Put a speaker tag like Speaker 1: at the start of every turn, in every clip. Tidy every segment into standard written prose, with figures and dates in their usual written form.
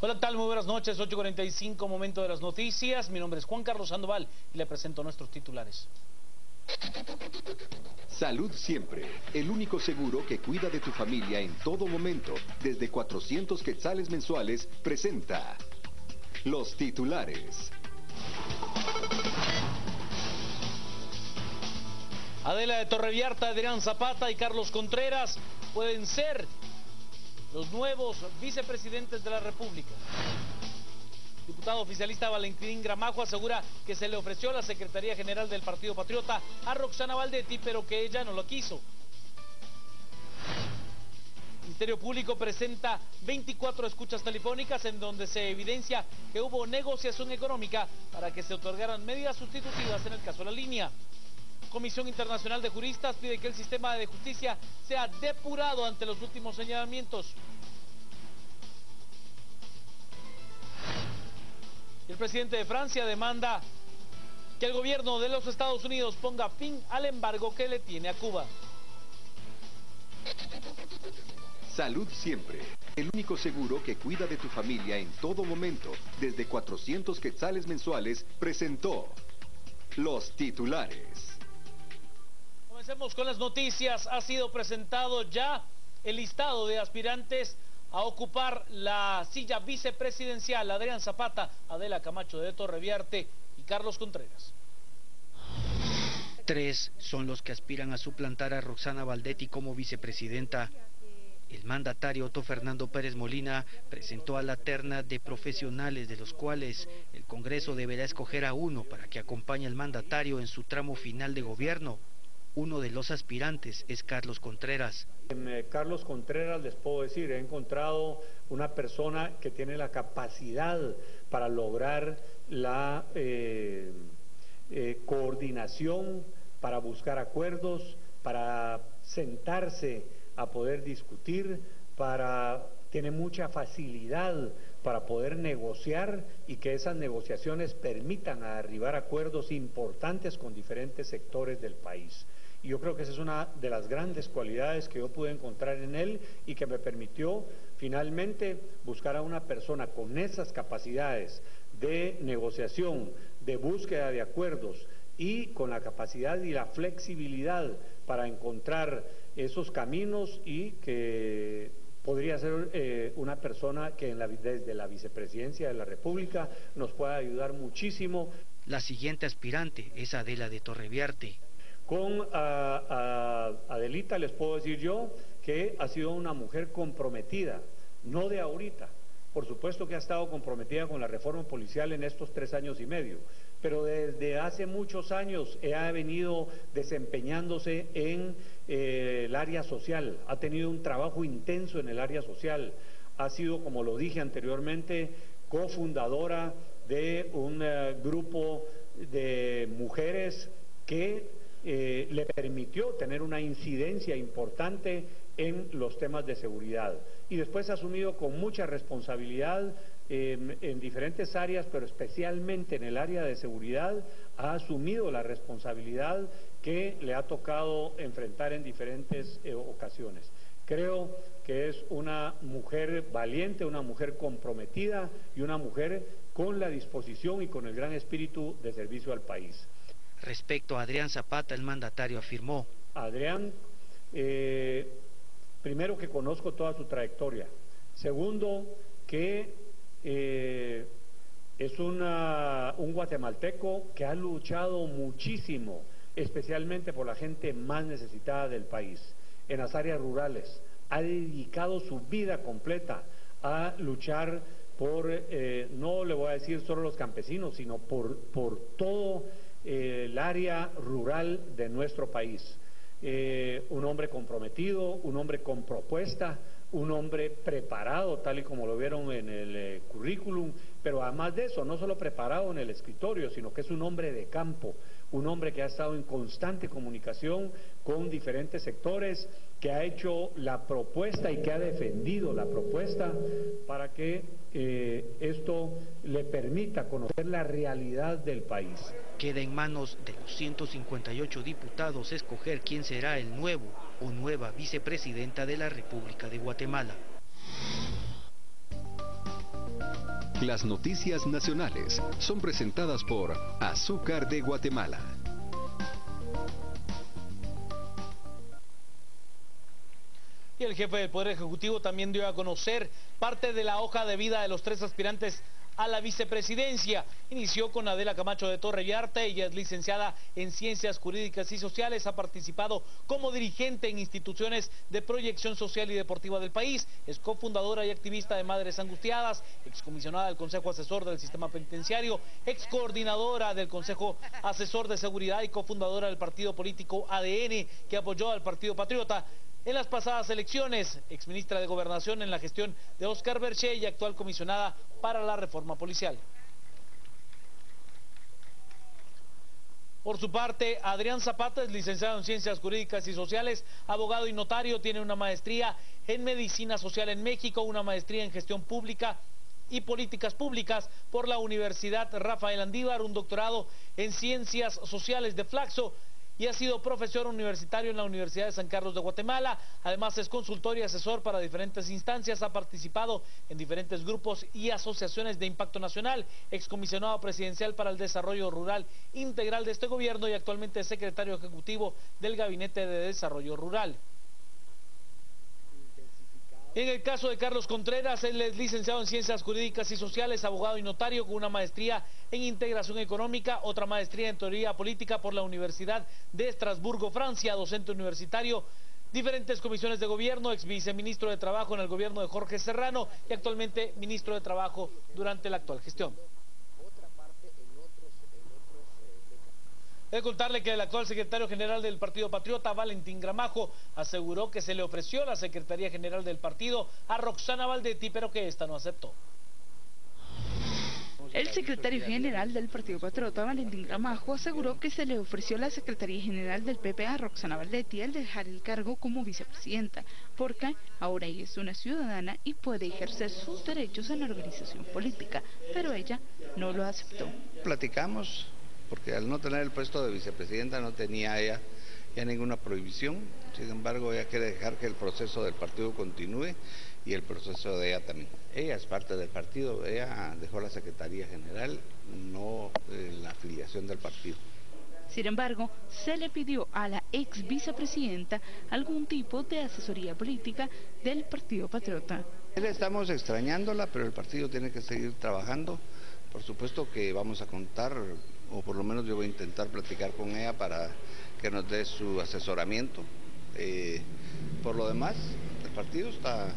Speaker 1: Hola, ¿qué tal? Muy buenas noches, 8:45, momento de las noticias. Mi nombre es Juan Carlos Sandoval y le presento nuestros titulares.
Speaker 2: Salud Siempre, el único seguro que cuida de tu familia en todo momento, desde 400 quetzales mensuales, presenta los titulares.
Speaker 1: Adela de Torreviarta, Adrián Zapata y Carlos Contreras pueden ser los nuevos vicepresidentes de la República. Diputado oficialista Valentín Gramajo asegura que se le ofreció la Secretaría General del Partido Patriota a Roxana Valdetti, pero que ella no lo quiso. El Ministerio Público presenta 24 escuchas telefónicas en donde se evidencia que hubo negociación económica para que se otorgaran medidas sustitutivas en el caso La Línea. Comisión Internacional de Juristas pide que el sistema de justicia sea depurado ante los últimos señalamientos. El presidente de Francia demanda que el gobierno de los Estados Unidos ponga fin al embargo que le tiene a Cuba.
Speaker 2: Salud Siempre, el único seguro que cuida de tu familia en todo momento, desde 400 quetzales mensuales, presentó los titulares.
Speaker 1: Comencemos con las noticias. Ha sido presentado ya el listado de aspirantes a ocupar la silla vicepresidencial: Adrián Zapata, Adela Camacho de Torreviarte y Carlos Contreras.
Speaker 3: 3 son los que aspiran a suplantar a Roxana Valdetti como vicepresidenta. El mandatario Otto Fernando Pérez Molina presentó a la terna de profesionales, de los cuales el Congreso deberá escoger a uno para que acompañe al mandatario en su tramo final de gobierno. Uno de los aspirantes es Carlos Contreras.
Speaker 4: Carlos Contreras, les puedo decir, he encontrado una persona que tiene la capacidad para lograr la coordinación, para buscar acuerdos, para sentarse a poder discutir, tiene mucha facilidad para poder negociar y que esas negociaciones permitan arribar a acuerdos importantes con diferentes sectores del país. Y yo creo que esa es una de las grandes cualidades que yo pude encontrar en él y que me permitió finalmente buscar a una persona con esas capacidades de negociación, de búsqueda de acuerdos y con la capacidad y la flexibilidad para encontrar esos caminos, y que podría ser una persona que desde la vicepresidencia de la República nos pueda ayudar muchísimo.
Speaker 3: La siguiente aspirante es Adela de Torreviarte.
Speaker 4: Con Adelita les puedo decir yo que ha sido una mujer comprometida, no de ahorita. Por supuesto que ha estado comprometida con la reforma policial en estos 3 años y medio, pero desde hace muchos años ha venido desempeñándose en el área social, ha tenido un trabajo intenso en el área social, ha sido, como lo dije anteriormente, cofundadora de un grupo de mujeres que le permitió tener una incidencia importante en los temas de seguridad, y después ha asumido con mucha responsabilidad en diferentes áreas, pero especialmente en el área de seguridad ha asumido la responsabilidad que le ha tocado enfrentar en diferentes ocasiones. Creo que es una mujer valiente, una mujer comprometida y una mujer con la disposición y con el gran espíritu de servicio al país.
Speaker 3: Respecto a Adrián Zapata, el mandatario afirmó:
Speaker 4: Adrián, primero, que conozco toda su trayectoria. Segundo, que es un guatemalteco que ha luchado muchísimo, especialmente por la gente más necesitada del país, en las áreas rurales. Ha dedicado su vida completa a luchar por, no le voy a decir solo los campesinos, sino por todo el área rural de nuestro país. Un hombre comprometido, un hombre con propuesta, un hombre preparado, tal y como lo vieron en el currículum, pero además de eso, no solo preparado en el escritorio, sino que es un hombre de campo, un hombre que ha estado en constante comunicación con diferentes sectores, que ha hecho la propuesta y que ha defendido la propuesta para que esto le permita conocer la realidad del país.
Speaker 3: Queda en manos de los 158 diputados escoger quién será el nuevo o nueva vicepresidenta de la República de Guatemala.
Speaker 2: Las noticias nacionales son presentadas por Azúcar de Guatemala.
Speaker 1: Y el jefe del Poder Ejecutivo también dio a conocer parte de la hoja de vida de los 3 aspirantes a la vicepresidencia. Inició con Adela Camacho de Torreviarte. Ella es licenciada en Ciencias Jurídicas y Sociales, ha participado como dirigente en instituciones de proyección social y deportiva del país, es cofundadora y activista de Madres Angustiadas, excomisionada del Consejo Asesor del Sistema Penitenciario, excoordinadora del Consejo Asesor de Seguridad y cofundadora del partido político ADN, que apoyó al Partido Patriota en las pasadas elecciones, exministra de Gobernación en la gestión de Oscar Berché y actual comisionada para la reforma policial. Por su parte, Adrián Zapata es licenciado en Ciencias Jurídicas y Sociales, abogado y notario, tiene una maestría en Medicina Social en México, una maestría en Gestión Pública y Políticas Públicas por la Universidad Rafael Andívar, un doctorado en Ciencias Sociales de Flaxo, y ha sido profesor universitario en la Universidad de San Carlos de Guatemala. Además es consultor y asesor para diferentes instancias, ha participado en diferentes grupos y asociaciones de impacto nacional, excomisionado presidencial para el desarrollo rural integral de este gobierno y actualmente es secretario ejecutivo del Gabinete de Desarrollo Rural. En el caso de Carlos Contreras, él es licenciado en Ciencias Jurídicas y Sociales, abogado y notario con una maestría en Integración Económica, otra maestría en Teoría Política por la Universidad de Estrasburgo, Francia, docente universitario, diferentes comisiones de gobierno, ex viceministro de Trabajo en el gobierno de Jorge Serrano y actualmente ministro de Trabajo durante la actual gestión. Debe contarle que el actual secretario general del Partido Patriota, Valentín Gramajo, aseguró que se le ofreció la Secretaría General del partido a Roxana Baldetti, pero que esta no aceptó.
Speaker 5: El secretario general del Partido Patriota, Valentín Gramajo, aseguró que se le ofreció la Secretaría General del PP a Roxana Baldetti al dejar el cargo como vicepresidenta, porque ahora ella es una ciudadana y puede ejercer sus derechos en la organización política, pero ella no lo aceptó.
Speaker 6: Platicamos, porque al no tener el puesto de vicepresidenta no tenía ella ya ninguna prohibición, sin embargo ella quiere dejar que el proceso del partido continúe y el proceso de ella también. Ella es parte del partido, ella dejó la Secretaría General, no la afiliación del partido.
Speaker 5: Sin embargo, se le pidió a la ex vicepresidenta algún tipo de asesoría política del Partido Patriota.
Speaker 6: Estamos extrañándola, pero el partido tiene que seguir trabajando. Por supuesto que vamos a contar, o por lo menos yo voy a intentar platicar con ella para que nos dé su asesoramiento. Por lo demás, el partido está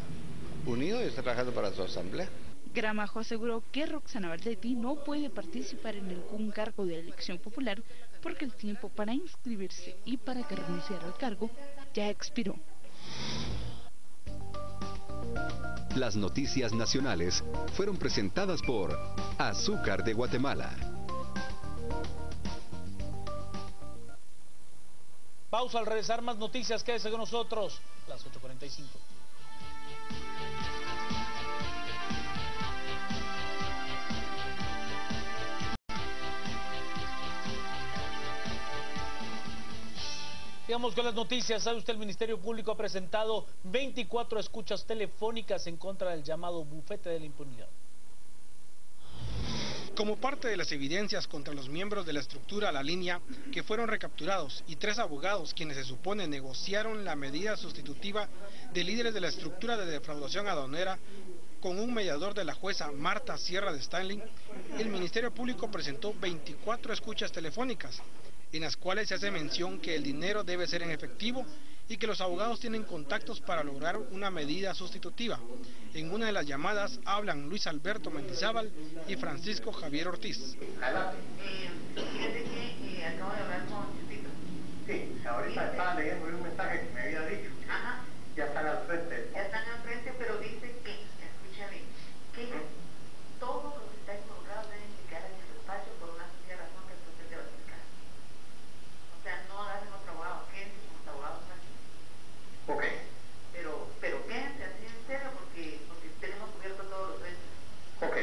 Speaker 6: unido y está trabajando para su asamblea.
Speaker 5: Gramajo aseguró que Roxana Baldetti no puede participar en ningún cargo de elección popular porque el tiempo para inscribirse y para que renunciara al cargo ya expiró.
Speaker 2: Las noticias nacionales fueron presentadas por Azúcar de Guatemala.
Speaker 1: Pausa, al regresar más noticias, quédese con nosotros, las 8:45. Sigamos con las noticias. ¿Sabe usted? El Ministerio Público ha presentado 24 escuchas telefónicas en contra del llamado bufete de la impunidad.
Speaker 7: Como parte de las evidencias contra los miembros de la estructura La Línea, que fueron recapturados, y 3 abogados quienes se supone negociaron la medida sustitutiva de líderes de la estructura de defraudación aduanera con un mediador de la jueza Marta Sierra de Stanley, el Ministerio Público presentó 24 escuchas telefónicas, en las cuales se hace mención que el dinero debe ser en efectivo y que los abogados tienen contactos para lograr una medida sustitutiva. En una de las llamadas hablan Luis Alberto Mendizábal y Francisco Javier Ortiz.
Speaker 8: Fíjate que acabo de hablar con Chupito. Sí, ahorita estaba leyendo un mensaje que me había dicho. Ajá. Ya están al frente. Ya están al frente, pero dice que, escúchame, que todos los que están involucrados deben indicar en el despacho por una sencilla razón que el proceso va a explicar. O sea, no hacen otro abogado, quédense con los abogados aquí. Ok. Pero quédense así en serio porque tenemos cubierto todos los frentes. Ok.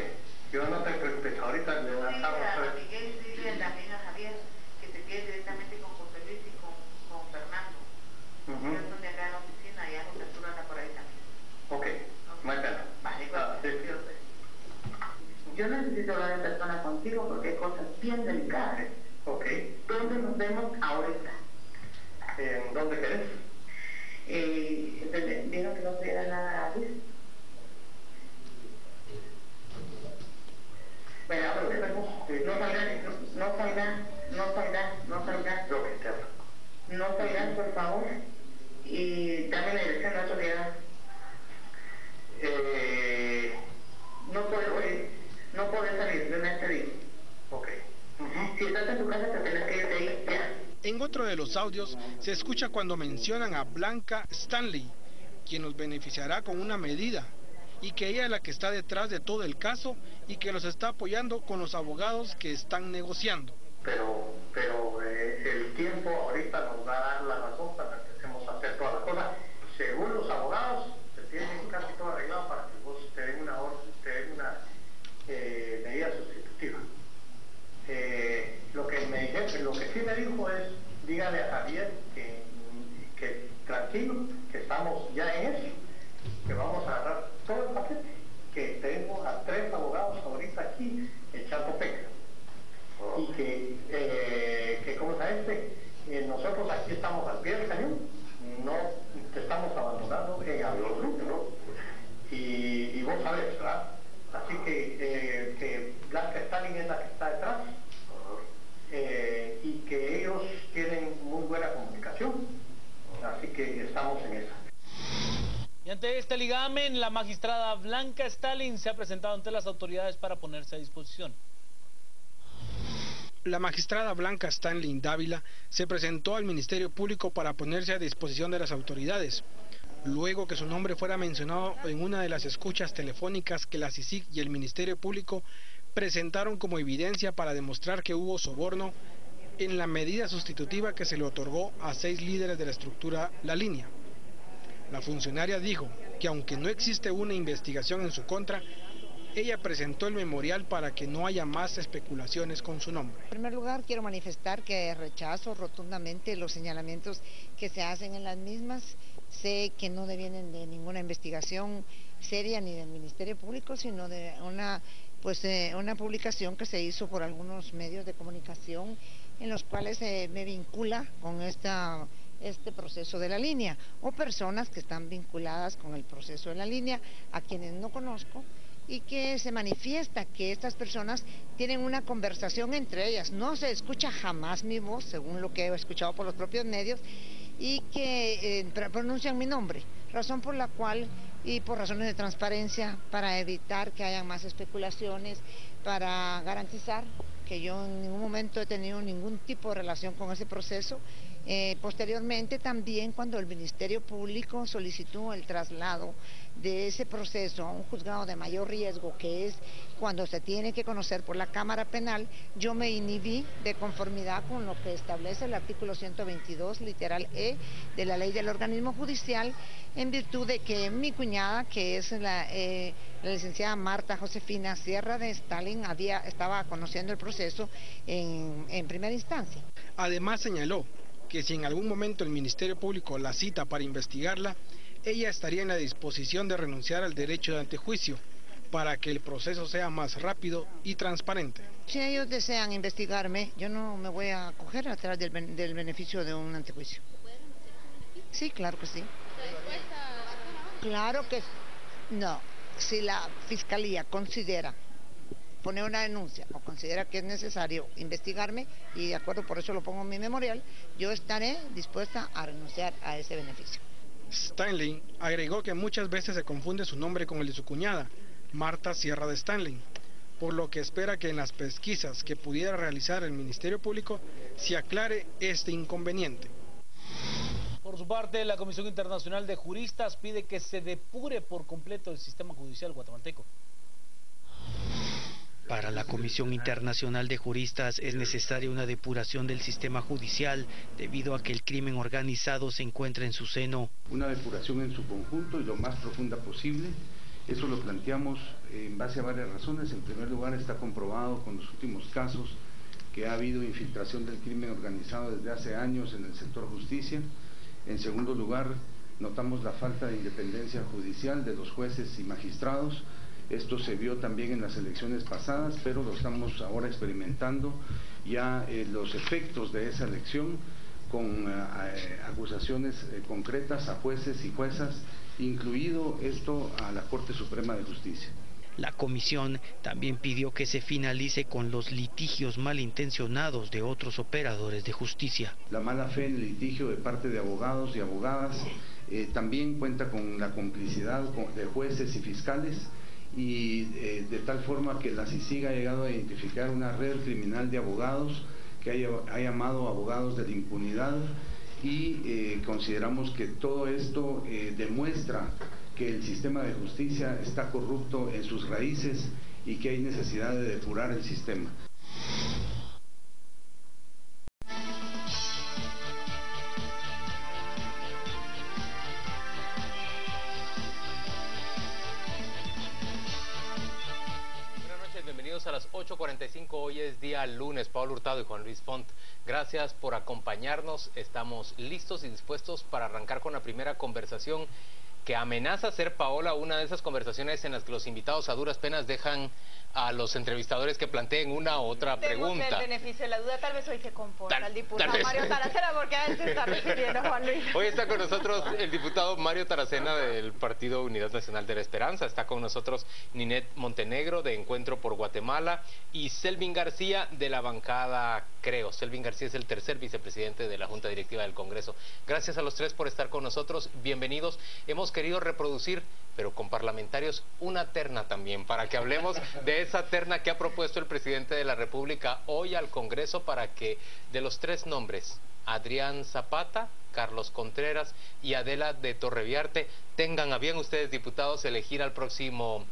Speaker 8: Yo no te preocupes, ahorita le lanzamos. A Miguel y dile también a Javier que se quede directamente con José Luis y con Fernando. Ellos son de acá en la oficina y ya José Arturo anda por ahí también. Ok. necesito hablar en persona contigo porque hay cosas bien delicadas. Ok. ¿Dónde nos vemos ahorita? ¿Dónde querés? ¿Vieron que no se diera nada a Luis? Bueno, no salgan, por favor, y dame la dirección de la autoridad. No puedes salir de una serie. Ok. Si estás en tu casa, te tienes que ir de ahí ya.
Speaker 7: En otro de los audios se escucha cuando mencionan a Blanca Stanley, quien los beneficiará con una medida, y que ella es la que está detrás de todo el caso y que los está apoyando con los abogados que están negociando.
Speaker 8: Pero el tiempo ahorita nos va a dar la razón para que empecemos a hacer todas las cosas. Según los abogados, se tiene casi todo arreglado para que vos te den una medida sustitutiva. Lo que sí me dijo es, dígale a Javier que tranquilo, que estamos ya en eso, que vamos a agarrar todo el paquete, que tengo a 3 abogados ahorita aquí echando peca. Y que ¿cómo se nosotros aquí estamos al pie del cañón, no te estamos abandonando en absoluto, ¿no? Y vos sabés, ¿verdad? Así que Blanca Stalin es la que está detrás, y que ellos tienen muy buena comunicación, así que estamos en esa.
Speaker 1: Y ante este ligamen, la magistrada Blanca Stalin se ha presentado ante las autoridades para ponerse a disposición.
Speaker 7: La magistrada Blanca Stanley Dávila se presentó al Ministerio Público para ponerse a disposición de las autoridades, luego que su nombre fuera mencionado en una de las escuchas telefónicas que la CICIG y el Ministerio Público presentaron como evidencia para demostrar que hubo soborno en la medida sustitutiva que se le otorgó a 6 líderes de la estructura La Línea. La funcionaria dijo que aunque no existe una investigación en su contra, ella presentó el memorial para que no haya más especulaciones con su nombre.
Speaker 9: En primer lugar, quiero manifestar que rechazo rotundamente los señalamientos que se hacen en las mismas. Sé que no devienen de ninguna investigación seria ni del Ministerio Público, sino de una publicación que se hizo por algunos medios de comunicación en los cuales se me vincula con este proceso de La Línea, o personas que están vinculadas con el proceso de La Línea, a quienes no conozco, y que se manifiesta que estas personas tienen una conversación entre ellas. No se escucha jamás mi voz, según lo que he escuchado por los propios medios, y que pronuncian mi nombre, razón por la cual, y por razones de transparencia, para evitar que haya más especulaciones, para garantizar que yo en ningún momento he tenido ningún tipo de relación con ese proceso. Posteriormente también, cuando el Ministerio Público solicitó el traslado de ese proceso a un juzgado de mayor riesgo, que es cuando se tiene que conocer por la Cámara Penal, yo me inhibí de conformidad con lo que establece el artículo 122, literal E, de la ley del organismo judicial, en virtud de que mi cuñada, que es la licenciada Marta Josefina Sierra de Stalin, estaba conociendo el proceso en primera instancia.
Speaker 7: Además señaló que si en algún momento el Ministerio Público la cita para investigarla, ella estaría en la disposición de renunciar al derecho de antejuicio para que el proceso sea más rápido y transparente.
Speaker 9: Si ellos desean investigarme, yo no me voy a acoger atrás del beneficio de un antejuicio. Sí, claro que sí. Claro que no. Si la Fiscalía considera poner una denuncia o considera que es necesario investigarme, y de acuerdo, por eso lo pongo en mi memorial, yo estaré dispuesta a renunciar a ese beneficio.
Speaker 7: Stanley agregó que muchas veces se confunde su nombre con el de su cuñada, Marta Sierra de Stanley, por lo que espera que en las pesquisas que pudiera realizar el Ministerio Público se aclare este inconveniente.
Speaker 1: Por su parte, la Comisión Internacional de Juristas pide que se depure por completo el sistema judicial guatemalteco.
Speaker 3: Para la Comisión Internacional de Juristas es necesaria una depuración del sistema judicial debido a que el crimen organizado se encuentra en su seno.
Speaker 10: Una depuración en su conjunto y lo más profunda posible. Eso lo planteamos en base a varias razones. En primer lugar, está comprobado con los últimos casos que ha habido infiltración del crimen organizado desde hace años en el sector justicia. En segundo lugar, notamos la falta de independencia judicial de los jueces y magistrados. Esto se vio también en las elecciones pasadas, pero lo estamos ahora experimentando ya los efectos de esa elección con acusaciones concretas a jueces y juezas, incluido esto a la Corte Suprema de Justicia.
Speaker 3: La comisión también pidió que se finalice con los litigios malintencionados de otros operadores de justicia.
Speaker 10: La mala fe en el litigio de parte de abogados y abogadas también cuenta con la complicidad de jueces y fiscales, y de tal forma que la CICIG ha llegado a identificar una red criminal de abogados que ha llamado abogados de la impunidad, y consideramos que todo esto demuestra que el sistema de justicia está corrupto en sus raíces y que hay necesidad de depurar el sistema.
Speaker 11: A las 8:45, hoy es día lunes. Pablo Hurtado y Juan Luis Font, gracias por acompañarnos. Estamos listos y dispuestos para arrancar con la primera conversación que amenaza ser, Paola, una de esas conversaciones en las que los invitados a duras penas dejan a los entrevistadores que planteen una u otra pregunta.
Speaker 12: El beneficio de la duda, tal vez hoy se comporta el diputado Mario Taracena, porque a él se está refiriendo Juan Luis.
Speaker 11: Hoy está con nosotros el diputado Mario Taracena del Partido Unidad Nacional de la Esperanza, está con nosotros Ninette Montenegro de Encuentro por Guatemala y Selvin García de la bancada Creo. Selvin García es el tercer vicepresidente de la Junta Directiva del Congreso. Gracias a los tres por estar con nosotros, bienvenidos. Hemos querido reproducir, pero con parlamentarios, una terna también, para que hablemos de esa terna que ha propuesto el presidente de la República hoy al Congreso para que de los tres nombres, Adrián Zapata, Carlos Contreras y Adela de Torreviarte, tengan a bien ustedes, diputados, elegir al próximo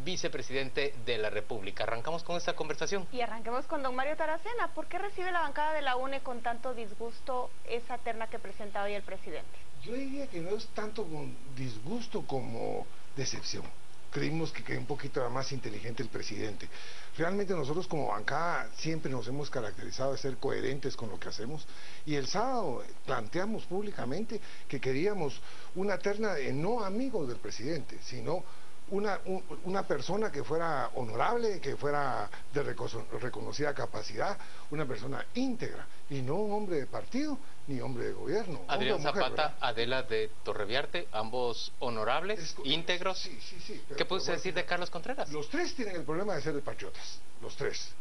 Speaker 11: vicepresidente de la República. Arrancamos con esta conversación.
Speaker 12: Y arranquemos con don Mario Taracena. ¿Por qué recibe la bancada de la UNE con tanto disgusto esa terna que presenta hoy el presidente?
Speaker 13: Yo diría que no es tanto con disgusto como decepción. Creímos que un poquito más inteligente el presidente. Realmente nosotros como bancada siempre nos hemos caracterizado de ser coherentes con lo que hacemos, y el sábado planteamos públicamente que queríamos una terna de no amigos del presidente, sino una persona que fuera honorable, que fuera de reconocida capacidad, una persona íntegra, y no un hombre de partido ni hombre de gobierno.
Speaker 11: Adrián Zapata, Adela de Torreviarte, ambos honorables, íntegros.
Speaker 13: Sí.
Speaker 11: ¿Qué puede usted decir de Carlos Contreras?
Speaker 13: Los tres tienen el problema de ser de patriotas, los tres.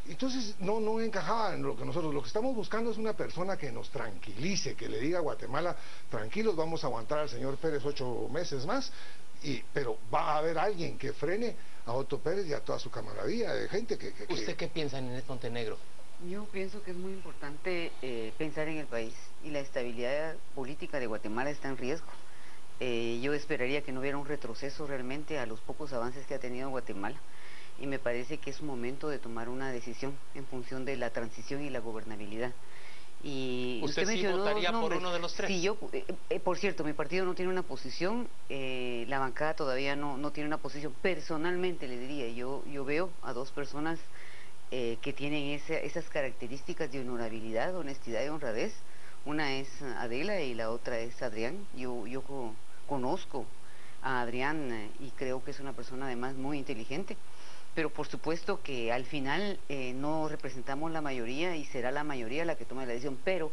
Speaker 13: Entonces no encajaba en lo que estamos buscando es una persona que nos tranquilice, que le diga a Guatemala, tranquilos, vamos a aguantar al señor Pérez 8 meses más, pero va a haber alguien que frene a Otto Pérez y a toda su camaradía de gente que...
Speaker 11: ¿Usted qué piensa, Ninette Montenegro?
Speaker 14: Yo pienso que es muy importante pensar en el país, y la estabilidad política de Guatemala está en riesgo. Yo esperaría que no hubiera un retroceso realmente a los pocos avances que ha tenido Guatemala, y me parece que es un momento de tomar una decisión en función de la transición y la gobernabilidad. Y
Speaker 11: ¿Usted sí votaría por uno de los tres?
Speaker 14: Sí, yo, por cierto, mi partido no tiene una posición, la bancada todavía no tiene una posición. Personalmente le diría, yo veo a dos personas que tienen esas características de honorabilidad, honestidad y honradez. Una es Adela y la otra es Adrián. Yo conozco a Adrián y creo que es una persona además muy inteligente. Pero por supuesto que al final no representamos la mayoría y será la mayoría la que tome la decisión, pero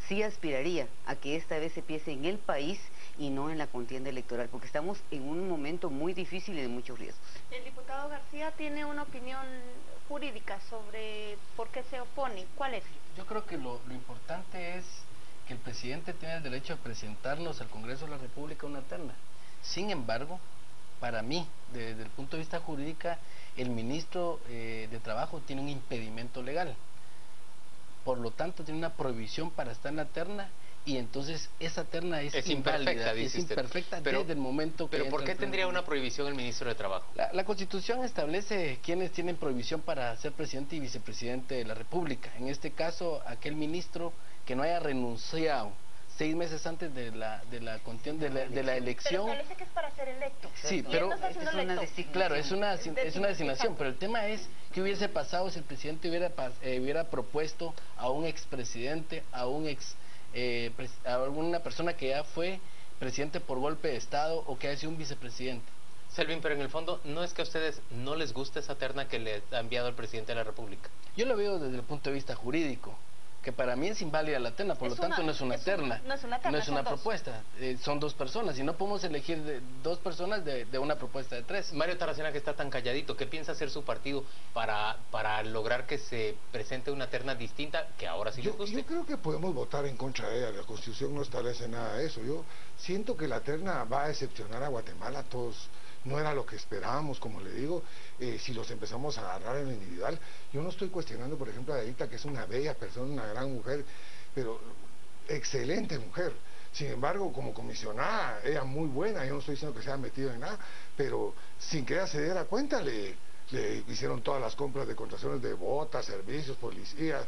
Speaker 14: sí aspiraría a que esta vez se piense en el país y no en la contienda electoral, porque estamos en un momento muy difícil y de muchos riesgos.
Speaker 12: El diputado García tiene una opinión jurídica sobre por qué se opone. ¿Cuál es?
Speaker 15: Yo creo que lo importante es que el presidente tiene el derecho a presentarnos al Congreso de la República una terna. Sin embargo, para mí, desde el punto de vista jurídico, el ministro de Trabajo tiene un impedimento legal. Por lo tanto, tiene una prohibición para estar en la terna, y entonces esa terna es
Speaker 11: imperfecta,
Speaker 15: es imperfecta desde el momento que...
Speaker 11: ¿Pero por qué tendría una prohibición el ministro de Trabajo?
Speaker 15: La Constitución establece quiénes tienen prohibición para ser presidente y vicepresidente de la República. En este caso, aquel ministro que no haya renunciado 6 meses antes de la contienda de la elección.
Speaker 12: Pero establece que es para ser electo.
Speaker 15: Sí, pero claro, es una designación, pero el tema es qué hubiese pasado si el presidente hubiera propuesto a un expresidente, a alguna persona que ya fue presidente por golpe de Estado o que haya sido un vicepresidente.
Speaker 11: Selvin, pero en el fondo, ¿no es que a ustedes no les gusta esa terna que le ha enviado el presidente de la República?
Speaker 15: Yo lo veo desde el punto de vista jurídico, que para mí es inválida la terna, por lo tanto no es una terna,
Speaker 12: no es una terna,
Speaker 15: no es una propuesta, son dos personas, y no podemos elegir dos personas de una propuesta de tres.
Speaker 11: Mario Taracena, que está tan calladito, ¿qué piensa hacer su partido para lograr que se presente una terna distinta que ahora sí les guste?
Speaker 13: Yo creo que podemos votar en contra de ella, la Constitución no establece nada de eso. Yo siento que la terna va a decepcionar a Guatemala a todos. No era lo que esperábamos, como le digo, si los empezamos a agarrar en lo individual. Yo no estoy cuestionando, por ejemplo, a Adelita, que es una bella persona, una gran mujer, pero excelente mujer. Sin embargo, como comisionada, ella muy buena, yo no estoy diciendo que se haya metido en nada, pero sin que ella se diera cuenta, le hicieron todas las compras de contrataciones de botas, servicios, policías,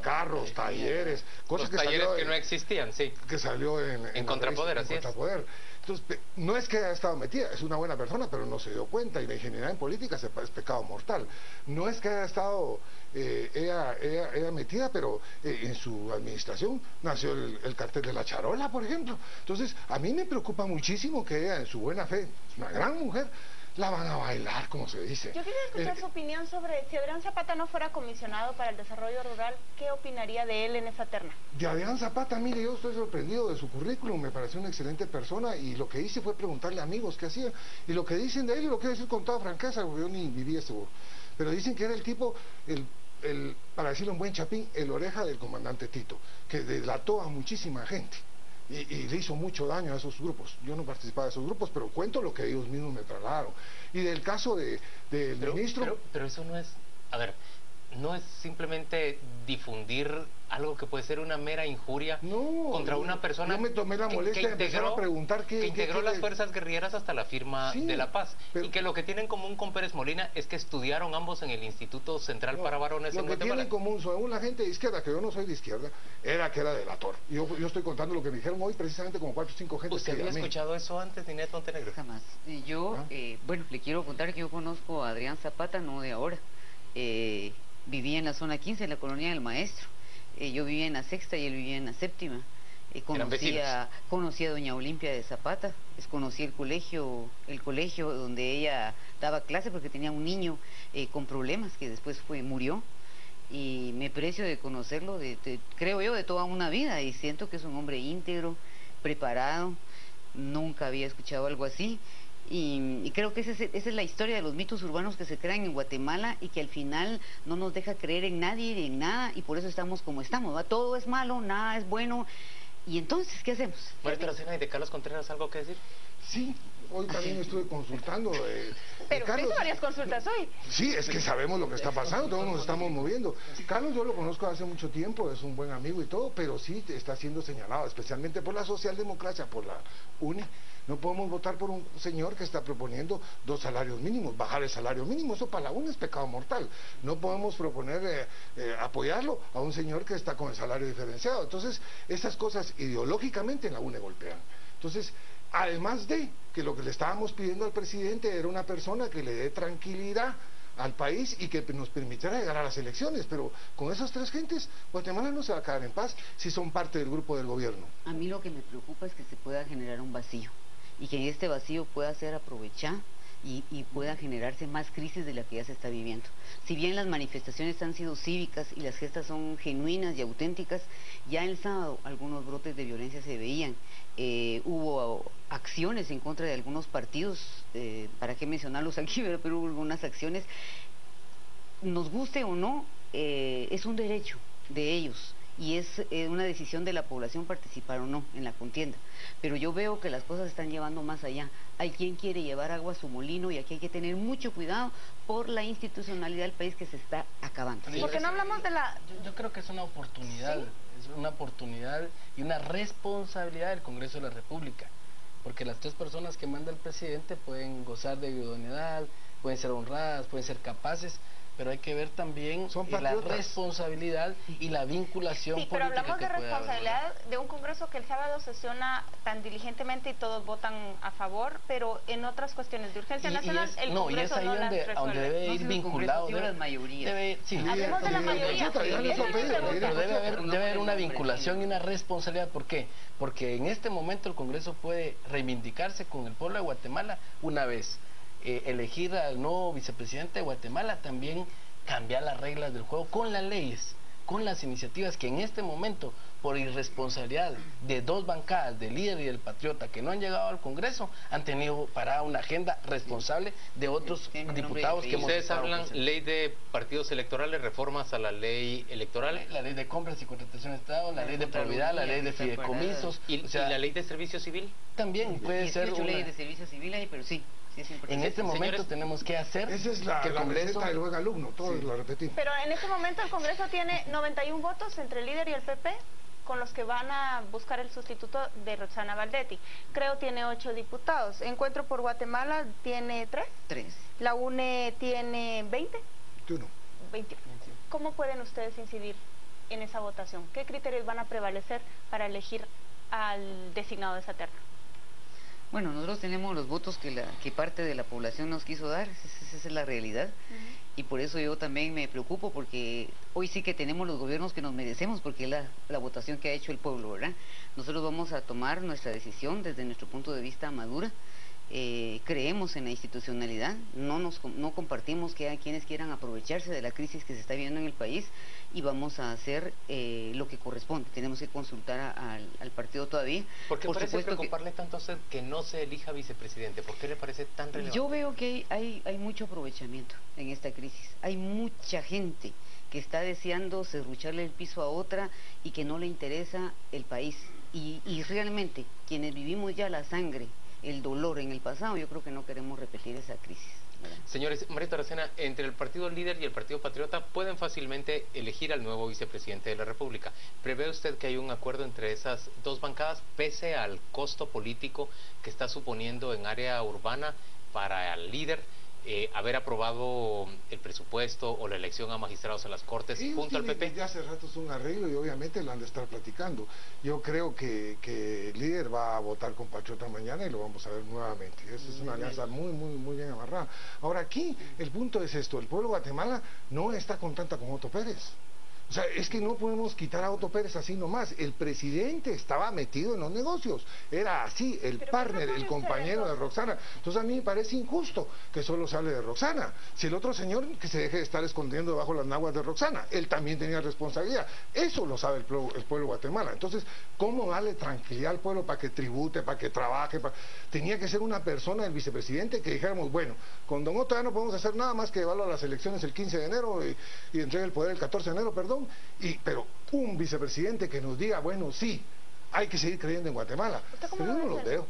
Speaker 13: carros, talleres, cosas
Speaker 11: los talleres que no existían, sí.
Speaker 13: Que salió en
Speaker 11: Contrapoder, así es.
Speaker 13: Contrapoder. Entonces, no es que haya estado metida, es una buena persona, pero no se dio cuenta, y la ingenuidad en política es pecado mortal. No es que haya estado ella metida, pero en su administración nació el cartel de la charola, por ejemplo. Entonces, a mí me preocupa muchísimo que ella, en su buena fe, es una gran mujer, la van a bailar, como se dice.
Speaker 12: Yo quería escuchar su opinión sobre si Adrián Zapata no fuera comisionado para el desarrollo rural, ¿qué opinaría de él en esa terna?
Speaker 13: De Adrián Zapata, mire, yo estoy sorprendido de su currículum, me pareció una excelente persona, y lo que hice fue preguntarle a amigos qué hacían, y lo que dicen de él, y lo quiero decir con toda franqueza, porque yo ni vivía seguro, pero dicen que era el tipo, para decirlo en buen chapín, el oreja del comandante Tito, que delató a muchísima gente. Y le hizo mucho daño a esos grupos. Yo no participaba de esos grupos, pero cuento lo que ellos mismos me trasladaron. Y del caso del ministro...
Speaker 11: Pero eso no es... A ver, no es simplemente difundir algo que puede ser una mera injuria contra una persona
Speaker 13: yo me tomé la molestia de empezar a preguntar
Speaker 11: que integró las fuerzas guerrilleras hasta la firma de la paz, y que lo que tienen en común con Pérez Molina es que estudiaron ambos en el Instituto Central para Varones en Guatemala.
Speaker 13: Lo que tienen en común, según la gente de izquierda, que yo no soy de izquierda, era que era delator. Yo estoy contando lo que me dijeron hoy, precisamente como 4 o 5 gente.
Speaker 11: ¿Usted había escuchado eso antes, Ninette Montenegro?
Speaker 14: Jamás. Yo, bueno, le quiero contar que yo conozco a Adrián Zapata, no de ahora. Vivía en la zona 15, en la colonia del Maestro. Yo vivía en la sexta y él vivía en la séptima. Conocí a doña Olimpia de Zapata, conocí el colegio donde ella daba clase, porque tenía un niño con problemas que después murió, y me precio de conocerlo, creo yo, de toda una vida, y siento que es un hombre íntegro, preparado. Nunca había escuchado algo así. Y creo que esa es la historia de los mitos urbanos que se crean en Guatemala, y que al final no nos deja creer en nadie ni en nada, y por eso estamos como estamos, ¿va? Todo es malo, nada es bueno, y entonces, ¿qué hacemos?
Speaker 11: María Taracena, ¿y de Carlos Contreras algo que decir?
Speaker 13: Sí, hoy también estuve consultando.
Speaker 12: Pero usted hizo varias consultas hoy.
Speaker 13: Sí, es que sabemos lo que está pasando, todos nos estamos moviendo. Carlos yo lo conozco hace mucho tiempo, es un buen amigo y todo, pero sí está siendo señalado, especialmente por la socialdemocracia, por la UNE. No podemos votar por un señor que está proponiendo 2 salarios mínimos, bajar el salario mínimo, eso para la UNE es pecado mortal. No podemos proponer apoyarlo a un señor que está con el salario diferenciado. Entonces, estas cosas ideológicamente en la UNE golpean. Entonces, además de que lo que le estábamos pidiendo al presidente era una persona que le dé tranquilidad al país y que nos permitiera llegar a las elecciones, pero con esas 3 gentes, Guatemala no se va a quedar en paz si son parte del grupo del gobierno.
Speaker 14: A mí lo que me preocupa es que se pueda generar un vacío, y que en este vacío pueda ser aprovechado y pueda generarse más crisis de la que ya se está viviendo. Si bien las manifestaciones han sido cívicas y las gestas son genuinas y auténticas, ya el sábado algunos brotes de violencia se veían. Hubo acciones en contra de algunos partidos, para qué mencionarlos aquí, pero hubo algunas acciones. Nos guste o no, es un derecho de ellos, y es una decisión de la población participar o no en la contienda. Pero yo veo que las cosas se están llevando más allá. Hay quien quiere llevar agua a su molino, y aquí hay que tener mucho cuidado por la institucionalidad del país que se está acabando.
Speaker 12: Porque no hablamos de la...
Speaker 15: Yo creo que es una oportunidad, ¿sí? Es una oportunidad y una responsabilidad del Congreso de la República, porque las 3 personas que manda el presidente pueden gozar de idoneidad, pueden ser honradas, pueden ser capaces, pero hay que ver también la responsabilidad y la vinculación política.
Speaker 12: Sí, pero hablamos de responsabilidad de un Congreso que el sábado sesiona tan diligentemente y todos votan a favor, pero en otras cuestiones de urgencia nacional el Congreso no las resuelve.
Speaker 15: Donde debe ir vinculado.
Speaker 14: Las mayorías.
Speaker 12: Hablemos de la mayoría.
Speaker 15: Pero debe haber una vinculación y una responsabilidad. ¿Por qué? Porque en este momento el Congreso puede reivindicarse con el pueblo de Guatemala una vez. elegir al nuevo vicepresidente de Guatemala, también cambiar las reglas del juego con las leyes, con las iniciativas que en este momento, por irresponsabilidad de dos bancadas, del Líder y del Patriota, que no han llegado al Congreso, han tenido parada una agenda responsable de otros diputados que hemos...
Speaker 11: Ustedes hablan ley de partidos electorales, reformas a la ley electoral.
Speaker 15: La ley de compras y contratación de Estado, la ley de probidad, la ley de fideicomisos.
Speaker 11: ¿Y la ley de servicio civil?
Speaker 15: También puede ser una...
Speaker 14: ley de servicio civil ahí, pero sí.
Speaker 15: En este momento tenemos que hacer...
Speaker 13: Esa es la receta del buen alumno, todos lo repetimos.
Speaker 12: Pero en este momento el Congreso tiene 91 votos entre el Líder y el PP, con los que van a buscar el sustituto de Roxana Baldetti. Creo tiene 8 diputados. Encuentro por Guatemala tiene 3. La UNE tiene 20. 21. ¿Cómo pueden ustedes incidir en esa votación? ¿Qué criterios van a prevalecer para elegir al designado de esa terna?
Speaker 14: Bueno, nosotros tenemos los votos que parte de la población nos quiso dar, esa es la realidad. Y por eso yo también me preocupo, porque hoy sí que tenemos los gobiernos que nos merecemos, porque es la votación que ha hecho el pueblo, ¿verdad? Nosotros vamos a tomar nuestra decisión desde nuestro punto de vista madura. Creemos en la institucionalidad, no compartimos que hay quienes quieran aprovecharse de la crisis que se está viviendo en el país, y vamos a hacer lo que corresponde. Tenemos que consultar al partido todavía.
Speaker 11: ¿Por qué parece preocuparle tanto a usted que no se elija vicepresidente? ¿Por qué le parece tan relevante?
Speaker 14: Yo veo que hay mucho aprovechamiento en esta crisis. Hay mucha gente que está deseando serrucharle el piso a otra y que no le interesa el país. Y realmente, quienes vivimos ya la sangre, el dolor en el pasado, yo creo que no queremos repetir esa crisis, ¿verdad?
Speaker 11: Señores, Mario Taracena, entre el Partido Líder y el Partido Patriota pueden fácilmente elegir al nuevo vicepresidente de la República. ¿Prevé usted que hay un acuerdo entre esas dos bancadas, pese al costo político que está suponiendo en área urbana para el Líder haber aprobado el presupuesto o la elección a magistrados a las Cortes junto al PP?
Speaker 13: Ya hace rato es un arreglo y obviamente lo han de estar platicando. Yo creo que el Líder va a votar con Patriota mañana y lo vamos a ver nuevamente. Esa es una alianza muy bien amarrada. Ahora aquí el punto es esto: el pueblo de Guatemala no está contenta con Otto Pérez. O sea, es que no podemos quitar a Otto Pérez así nomás. El presidente estaba metido en los negocios, era así, el partner, el compañero de Roxana. Entonces a mí me parece injusto que solo se hable de Roxana. Si el otro señor, que se deje de estar escondiendo debajo las naguas de Roxana, él también tenía responsabilidad. Eso lo sabe el pueblo de Guatemala. Entonces, ¿cómo darle tranquilidad al pueblo para que tribute, para que trabaje? Tenía que ser una persona, el vicepresidente, que dijéramos, bueno, con don Otto ya no podemos hacer nada más que llevarlo a las elecciones el 15 de enero y entregue el poder el 14 de enero, perdón. Pero un vicepresidente que nos diga, bueno, sí, hay que seguir creyendo en Guatemala, pero yo no lo veo.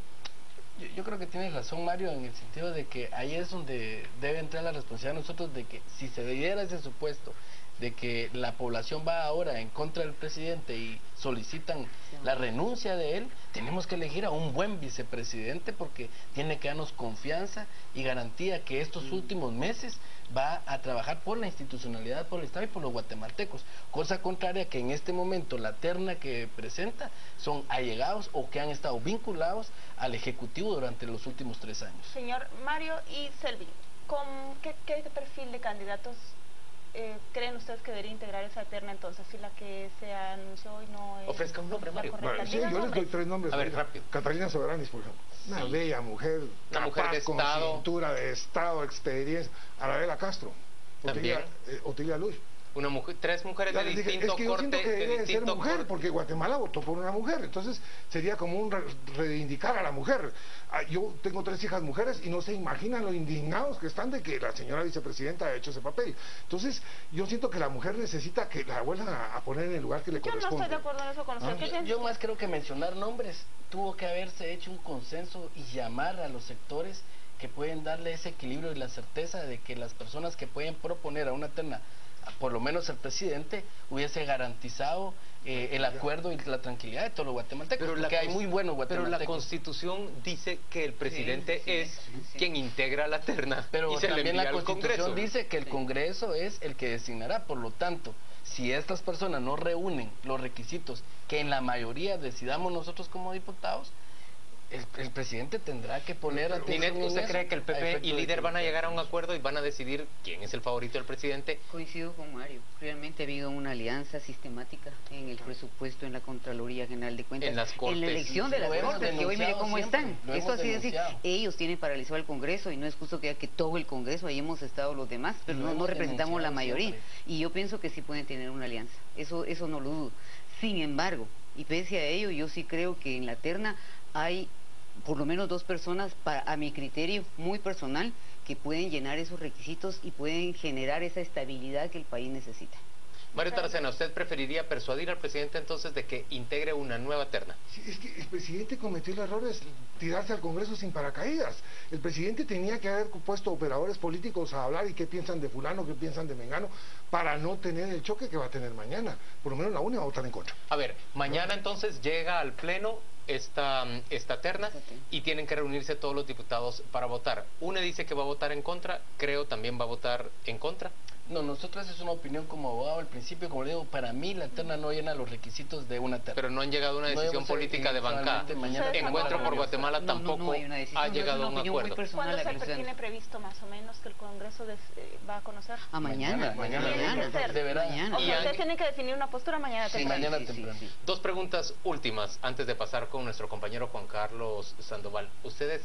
Speaker 15: Yo creo que tienes razón, Mario, en el sentido de que ahí es donde debe entrar la responsabilidad de nosotros, de que si se diera ese supuesto de que la población va ahora en contra del presidente y solicitan la renuncia de él, tenemos que elegir a un buen vicepresidente, porque tiene que darnos confianza y garantía que estos últimos meses va a trabajar por la institucionalidad, por el Estado y por los guatemaltecos, cosa contraria que en este momento la terna que presenta son allegados o que han estado vinculados al Ejecutivo durante los últimos 3 años.
Speaker 12: Señor Mario y Selvi, ¿qué perfil de candidatos creen ustedes que debería integrar esa terna entonces, si la que se anunció hoy no es...
Speaker 11: Ofrezca un nombre, Mario.
Speaker 13: Bueno, sí, yo les doy 3 nombres.
Speaker 11: A ver, rápido.
Speaker 13: Catalina Soberanis, por ejemplo. Una bella mujer,
Speaker 11: una mujer de Estado,
Speaker 13: con cintura de Estado, experiencia. Arabela Castro.
Speaker 11: También.
Speaker 13: Otilia Luz.
Speaker 11: 3 mujeres de distinto corte.
Speaker 13: Es que yo siento que debe ser mujer, porque Guatemala votó por una mujer, entonces sería como un reivindicar a la mujer. Yo tengo 3 hijas mujeres y no se imaginan lo indignados que están de que la señora vicepresidenta haya hecho ese papel. Entonces yo siento que la mujer necesita que la vuelvan a poner en el lugar que le corresponde.
Speaker 12: Yo no estoy de acuerdo en eso con usted.
Speaker 15: Yo más creo que mencionar nombres, tuvo que haberse hecho un consenso y llamar a los sectores que pueden darle ese equilibrio y la certeza de que las personas que pueden proponer a una terna, por lo menos el presidente, hubiese garantizado el acuerdo y la tranquilidad de todos los guatemaltecos, porque hay muy buenos guatemaltecos.
Speaker 11: Pero la Constitución dice que el presidente es quien integra la terna.
Speaker 15: Pero
Speaker 11: y
Speaker 15: también la Constitución dice que el Congreso es el que designará. Por lo tanto, si estas personas no reúnen los requisitos que en la mayoría decidamos nosotros como diputados, El presidente tendrá que poner atención.
Speaker 11: Ninette, ¿usted cree que el PP y líder van a llegar a un acuerdo y van a decidir quién es el favorito del presidente?
Speaker 14: Coincido con Mario. Realmente ha habido una alianza sistemática en el presupuesto, en la Contraloría General de Cuentas,
Speaker 11: en las Cortes,
Speaker 14: en la elección de las Cortes, que hoy mire cómo están. Eso así decir, ellos tienen paralizado el Congreso y no es justo que todo el Congreso, ahí hemos estado los demás, pero no representamos la mayoría. Y yo pienso que sí pueden tener una alianza. Eso no lo dudo. Sin embargo, y pese a ello, yo sí creo que en la terna hay por lo menos 2 personas, a mi criterio muy personal, que pueden llenar esos requisitos y pueden generar esa estabilidad que el país necesita.
Speaker 11: Mario Taracena, ¿usted preferiría persuadir al presidente entonces de que integre una nueva terna?
Speaker 13: Sí, es que el presidente cometió el error de tirarse al Congreso sin paracaídas. El presidente tenía que haber puesto operadores políticos a hablar y qué piensan de fulano, qué piensan de mengano, para no tener el choque que va a tener mañana. Por lo menos la UNE va a votar en contra.
Speaker 11: A ver, mañana entonces llega al Pleno esta terna y tienen que reunirse todos los diputados para votar. UNE dice que va a votar en contra, creo también va a votar en contra.
Speaker 15: No, nosotros es una opinión como abogado al principio, como le digo, para mí la terna no llena los requisitos de una terna.
Speaker 11: Pero no han llegado a una decisión política de bancada. Encuentro por Guatemala tampoco ha llegado a un acuerdo.
Speaker 12: ¿Cuándo se tiene previsto más o menos que el Congreso va a conocer?
Speaker 14: Mañana.
Speaker 12: De verdad. O sea, usted tiene que definir una postura mañana temprano.
Speaker 15: Mañana temprano.
Speaker 11: 2 preguntas últimas antes de pasar con nuestro compañero Juan Carlos Sandoval. ¿Ustedes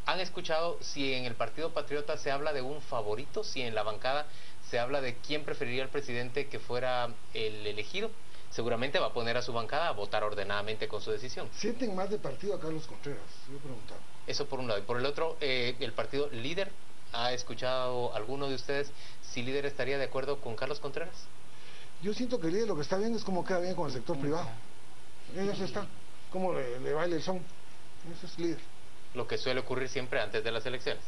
Speaker 11: han escuchado si en el Partido Patriota se habla de un favorito, si en la bancada se habla de quién preferiría al presidente que fuera el elegido? Seguramente va a poner a su bancada a votar ordenadamente con su decisión.
Speaker 13: ¿Sienten más de partido a Carlos Contreras? Yo he preguntado.
Speaker 11: Eso por un lado. Y por el otro, el partido líder, ¿ha escuchado alguno de ustedes si líder estaría de acuerdo con Carlos Contreras?
Speaker 13: Yo siento que el líder lo que está viendo es cómo queda bien con el sector privado. Eso está. Cómo le baila el son. Eso es líder.
Speaker 11: Lo que suele ocurrir siempre antes de las elecciones.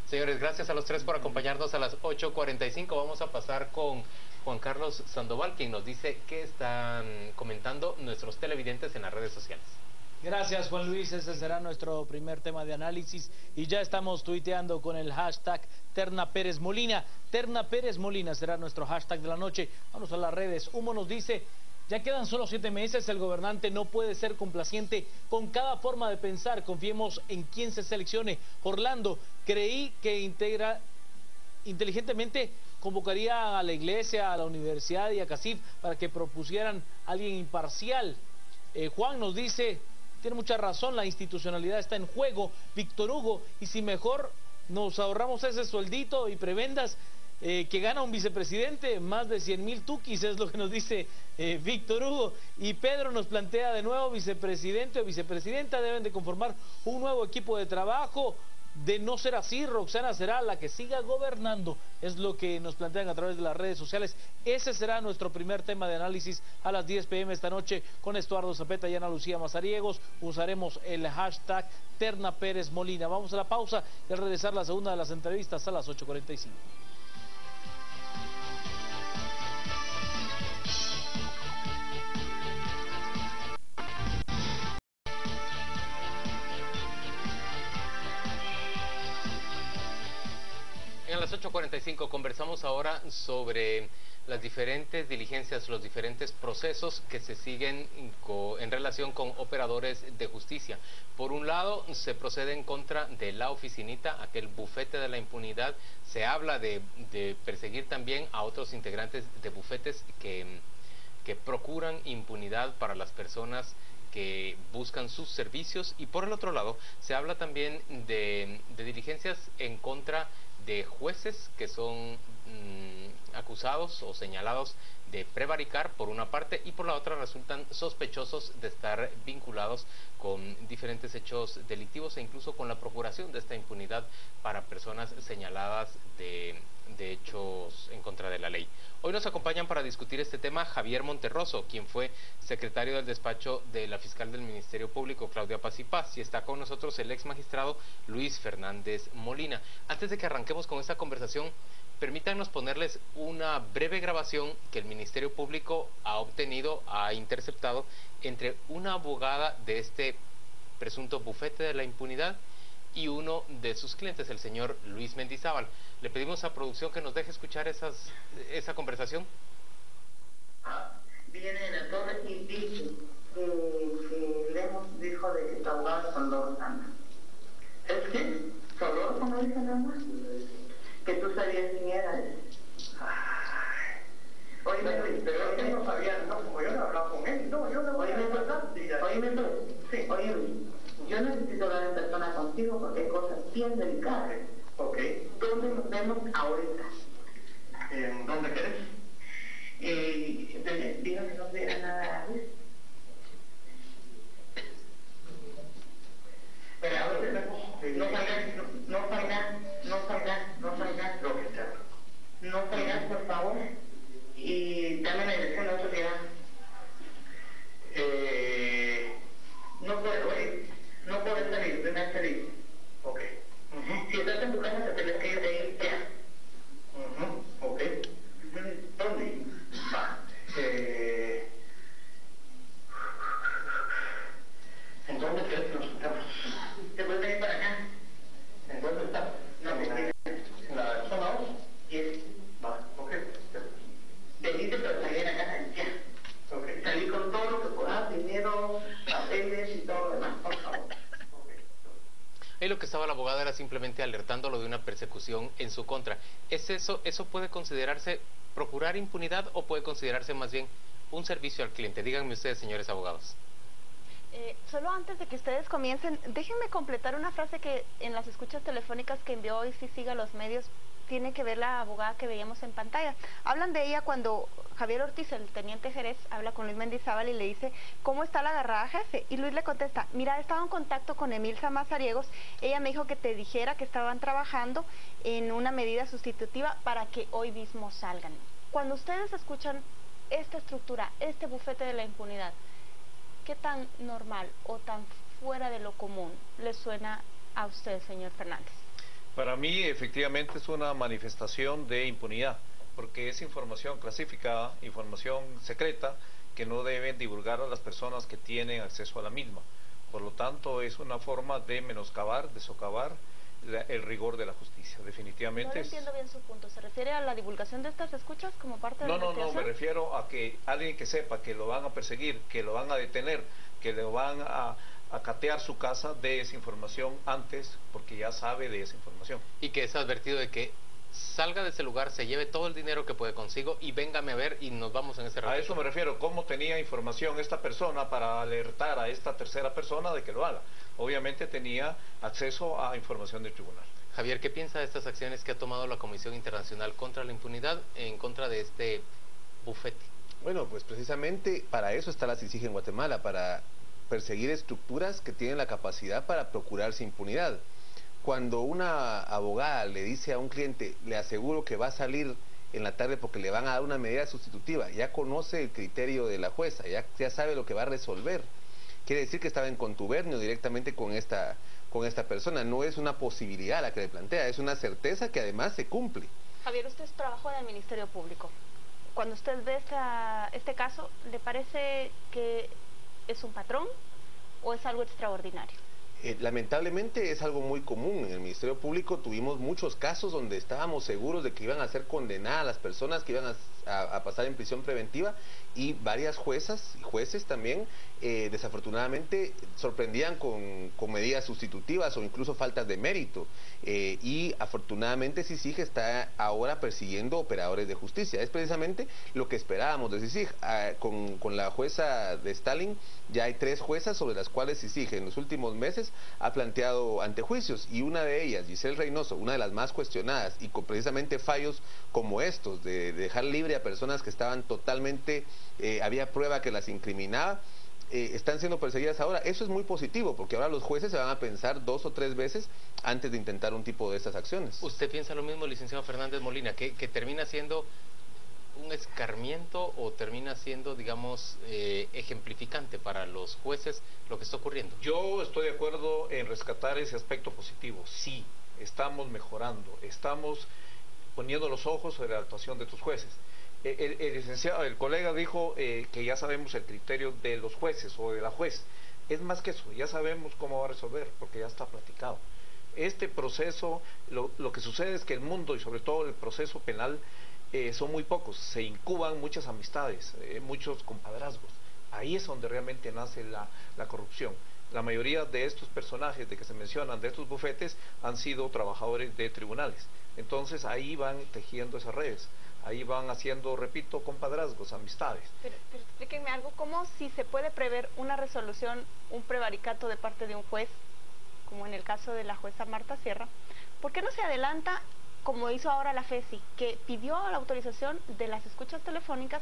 Speaker 11: Señores, gracias a los 3 por acompañarnos a las 8:45. Vamos a pasar con Juan Carlos Sandoval, quien nos dice qué están comentando nuestros televidentes en las redes sociales.
Speaker 1: Gracias, Juan Luis. Ese será nuestro primer tema de análisis y ya estamos tuiteando con el hashtag Terna Pérez Molina. Terna Pérez Molina será nuestro hashtag de la noche. Vamos a las redes. Humo nos dice: ya quedan solo 7 meses, el gobernante no puede ser complaciente con cada forma de pensar, confiemos en quien se seleccione. Orlando, creí que inteligentemente convocaría a la iglesia, a la universidad y a CACIF para que propusieran a alguien imparcial. Juan nos dice: tiene mucha razón, la institucionalidad está en juego. Víctor Hugo, y si mejor nos ahorramos ese sueldito y prebendas que gana un vicepresidente, más de 100,000 tuquis, es lo que nos dice Víctor Hugo. Y Pedro nos plantea de nuevo: vicepresidente o vicepresidenta deben de conformar un nuevo equipo de trabajo. De no ser así, Roxana será la que siga gobernando, es lo que nos plantean a través de las redes sociales. Ese será nuestro primer tema de análisis a las 10 p.m. esta noche con Estuardo Zapeta y Ana Lucía Mazariegos. Usaremos el hashtag Terna Pérez Molina. Vamos a la pausa y al regresar la segunda de las entrevistas a las 8:45.
Speaker 11: A las 8:45 conversamos ahora sobre las diferentes diligencias, los diferentes procesos que se siguen en relación con operadores de justicia. Por un lado, se procede en contra de la oficinita, aquel bufete de la impunidad. Se habla de perseguir también a otros integrantes de bufetes que procuran impunidad para las personas que buscan sus servicios. Y por el otro lado, se habla también de diligencias en contra de jueces que son acusados o señalados de prevaricar por una parte, y por la otra resultan sospechosos de estar vinculados con diferentes hechos delictivos e incluso con la procuración de esta impunidad para personas señaladas de hechos en contra de la ley. Hoy nos acompañan para discutir este tema Javier Monterroso, quien fue secretario del despacho de la fiscal del Ministerio Público, Claudia Paz y Paz, y está con nosotros el ex magistrado Luis Fernández Molina. Antes de que arranquemos con esta conversación, permítanos ponerles una breve grabación que el Ministerio Público ha interceptado entre una abogada de este presunto bufete de la impunidad y uno de sus clientes, el señor Luis Mendizábal. Le pedimos a producción que nos deje escuchar esa conversación.
Speaker 8: Viene de la torre y dice que Lemos dijo de que tu abogado es Solórzano. ¿Es qué? ¿Solórzano dice nada más? Que tú sabías quién era. Oíme, pero él no sabía, no, como yo no he hablado con él, no, yo no voy a hablar. Oíme, yo necesito hablar en persona contigo porque hay cosas bien delicadas. Ok. ¿Dónde nos vemos ahorita? ¿Dónde querés? Diga que no diga nada. Pero ahora, no salgas, lo que sea. No salgas, por favor. Y dame la dirección de otro día. No puedes salir, ven a salir. Ok. Si estás en tu casa, te tienes que ir de ahí ya. Ok. ¿Dónde? Va. ¿En dónde crees que nos juntamos? ¿Te puedes venir para acá? ¿En dónde está? No, en la zona 2. Yes. Va, ok. Venite, pero salí de la casa ya. Ok. Salí con todo lo que puedas, dinero, papeles y todo lo demás, por favor.
Speaker 11: Ahí lo que estaba la abogada era simplemente alertándolo de una persecución en su contra. ¿Es eso puede considerarse procurar impunidad o puede considerarse más bien un servicio al cliente? Díganme ustedes, señores abogados.
Speaker 12: Solo antes de que ustedes comiencen, déjenme completar una frase que en las escuchas telefónicas que envió hoy sí siga los medios, tiene que ver la abogada que veíamos en pantalla. Hablan de ella cuando Javier Ortiz, el teniente Jerez, habla con Luis Mendizábal y le dice, ¿cómo está la agarrada, jefe? Y Luis le contesta, mira, he estado en contacto con Emilza Mazariegos, ella me dijo que te dijera que estaban trabajando en una medida sustitutiva para que hoy mismo salgan. Cuando ustedes escuchan esta estructura, este bufete de la impunidad, ¿qué tan normal o tan fuera de lo común le suena a usted, señor Fernández?
Speaker 16: Para mí, efectivamente, es una manifestación de impunidad, porque es información clasificada, información secreta, que no deben divulgar a las personas que tienen acceso a la misma. Por lo tanto, es una forma de menoscabar, de socavar el rigor de la justicia. Definitivamente.
Speaker 12: No entiendo bien su punto. ¿Se refiere a la divulgación de estas escuchas como parte de la investigación?
Speaker 16: No, me refiero a que alguien que sepa que lo van a perseguir, que lo van a detener, que le van a catear su casa de esa información antes, porque ya sabe de esa información.
Speaker 11: Y que es advertido de que salga de ese lugar, se lleve todo el dinero que puede consigo y véngame a ver y nos vamos en ese rato.
Speaker 16: A eso me refiero, cómo tenía información esta persona para alertar a esta tercera persona de que lo haga. Obviamente tenía acceso a información del tribunal.
Speaker 11: Javier, ¿qué piensa de estas acciones que ha tomado la Comisión Internacional contra la Impunidad en contra de este bufete?
Speaker 17: Bueno, pues precisamente para eso está la CICIG en Guatemala, para perseguir estructuras que tienen la capacidad para procurarse impunidad. Cuando una abogada le dice a un cliente, le aseguro que va a salir en la tarde porque le van a dar una medida sustitutiva, ya conoce el criterio de la jueza, ya sabe lo que va a resolver. Quiere decir que estaba en contubernio directamente con esta persona. No es una posibilidad la que le plantea, es una certeza que además se cumple.
Speaker 12: Javier, usted trabajó en el Ministerio Público. Cuando usted ve este caso, ¿le parece que es un patrón o es algo extraordinario?
Speaker 17: Lamentablemente es algo muy común. En el Ministerio Público tuvimos muchos casos donde estábamos seguros de que iban a ser condenadas las personas, que iban a pasar en prisión preventiva, y varias juezas y jueces también desafortunadamente sorprendían con medidas sustitutivas o incluso faltas de mérito, y afortunadamente CICIG está ahora persiguiendo operadores de justicia. Es precisamente lo que esperábamos de CICIG. Con la jueza de Stalin ya hay 3 juezas sobre las cuales CICIG en los últimos meses ha planteado antejuicios, y una de ellas, Giselle Reynoso, una de las más cuestionadas, y con precisamente fallos como estos, de dejar libre a personas que estaban totalmente, había prueba que las incriminaba, están siendo perseguidas ahora. Eso es muy positivo, porque ahora los jueces se van a pensar 2 o 3 veces antes de intentar un tipo de estas acciones.
Speaker 11: ¿Usted piensa lo mismo, licenciado Fernández Molina, que termina siendo un escarmiento o termina siendo, digamos, ejemplificante para los jueces lo que está ocurriendo?
Speaker 16: Yo estoy de acuerdo en rescatar ese aspecto positivo. Sí, estamos mejorando, estamos poniendo los ojos sobre la actuación de tus jueces. El colega dijo que ya sabemos el criterio de los jueces o de la juez. Es más que eso, ya sabemos cómo va a resolver, porque ya está platicado. Este proceso, lo que sucede es que el mundo, y sobre todo el proceso penal, son muy pocos, se incuban muchas amistades, muchos compadrazgos. Ahí es donde realmente nace la corrupción. la mayoría de estos personajes de que se mencionan, de estos bufetes, han sido trabajadores de tribunales. Entonces ahí van tejiendo esas redes, ahí van haciendo, repito, compadrazgos, amistades.
Speaker 12: Pero explíquenme algo, ¿cómo si se puede prever una resolución, un prevaricato de parte de un juez, como en el caso de la jueza Marta Sierra? ¿Por qué no se adelanta, como hizo ahora la FESI, que pidió la autorización de las escuchas telefónicas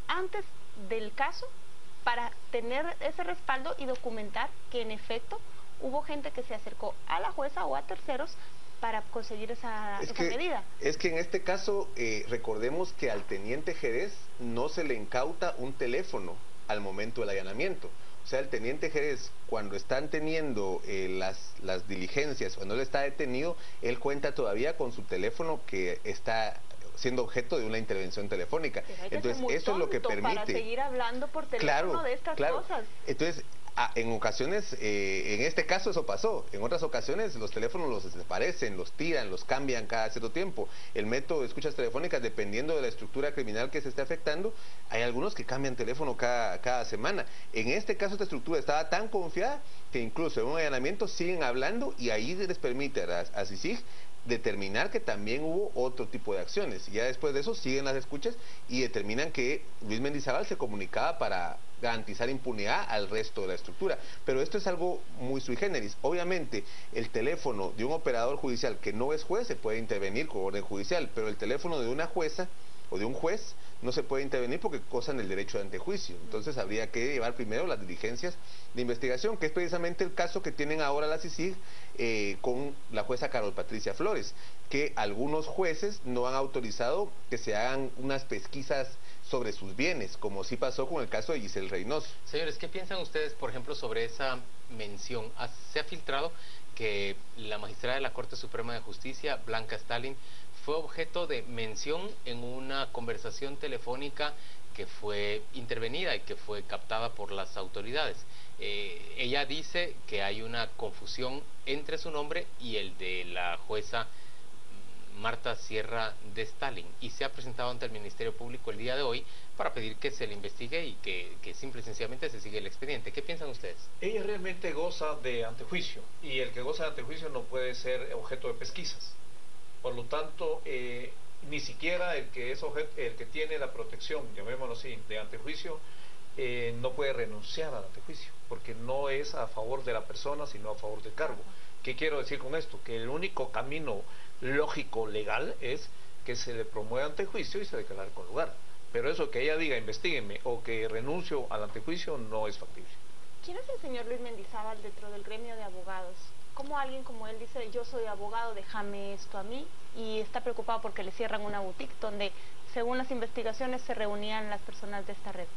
Speaker 12: antes del caso para tener ese respaldo y documentar que en efecto hubo gente que se acercó a la jueza o a terceros para conseguir esa medida?
Speaker 17: Es que en este caso, recordemos que al teniente Jerez no se le incauta un teléfono al momento del allanamiento. O sea, el teniente Jerez, cuando están teniendo las diligencias, cuando él está detenido, él cuenta todavía con su teléfono que está siendo objeto de una intervención telefónica. Entonces, eso es lo que permite.
Speaker 12: Para seguir hablando por teléfono de estas cosas.
Speaker 17: Entonces, en ocasiones, en este caso eso pasó. En otras ocasiones los teléfonos los desaparecen, los tiran, los cambian cada cierto tiempo. El método de escuchas telefónicas, dependiendo de la estructura criminal que se esté afectando, hay algunos que cambian teléfono cada semana. En este caso esta estructura estaba tan confiada que incluso en un allanamiento siguen hablando y ahí les permite a CICIG determinar que también hubo otro tipo de acciones. Y ya después de eso siguen las escuchas y determinan que Luis Mendizábal se comunicaba para garantizar impunidad al resto de la estructura. Pero esto es algo muy sui generis. Obviamente, el teléfono de un operador judicial que no es juez se puede intervenir con orden judicial, pero el teléfono de una jueza o de un juez no se puede intervenir porque gozan el derecho de antejuicio. Entonces habría que llevar primero las diligencias de investigación, que es precisamente el caso que tienen ahora la CICIG con la jueza Carol Patricia Flores, que algunos jueces no han autorizado que se hagan unas pesquisas sobre sus bienes, como sí pasó con el caso de Giselle Reynoso.
Speaker 11: Señores, ¿qué piensan ustedes, por ejemplo, sobre esa mención? Se ha filtrado que la magistrada de la Corte Suprema de Justicia, Blanca Stalin, fue objeto de mención en una conversación telefónica que fue intervenida y que fue captada por las autoridades. Ella dice que hay una confusión entre su nombre y el de la jueza Marta Sierra de Stalin, y se ha presentado ante el Ministerio Público el día de hoy para pedir que se le investigue y que simple y sencillamente se siga el expediente. ¿Qué piensan ustedes?
Speaker 16: Ella realmente goza de antejuicio, y el que goza de antejuicio no puede ser objeto de pesquisas. Por lo tanto, ni siquiera el que tiene la protección, llamémoslo así, de antejuicio, no puede renunciar al antejuicio, porque no es a favor de la persona, sino a favor del cargo. ¿Qué quiero decir con esto? Que el único camino lógico, legal, es que se le promueva antejuicio y se declare con lugar. Pero eso que ella diga, investíguenme, o que renuncio al antejuicio, no es factible.
Speaker 12: ¿Quién es el señor Luis Mendizábal dentro del gremio de abogados? ¿Cómo alguien como él dice, yo soy abogado, déjame esto a mí? Y está preocupado porque le cierran una boutique donde, según las investigaciones, se reunían las personas de esta red.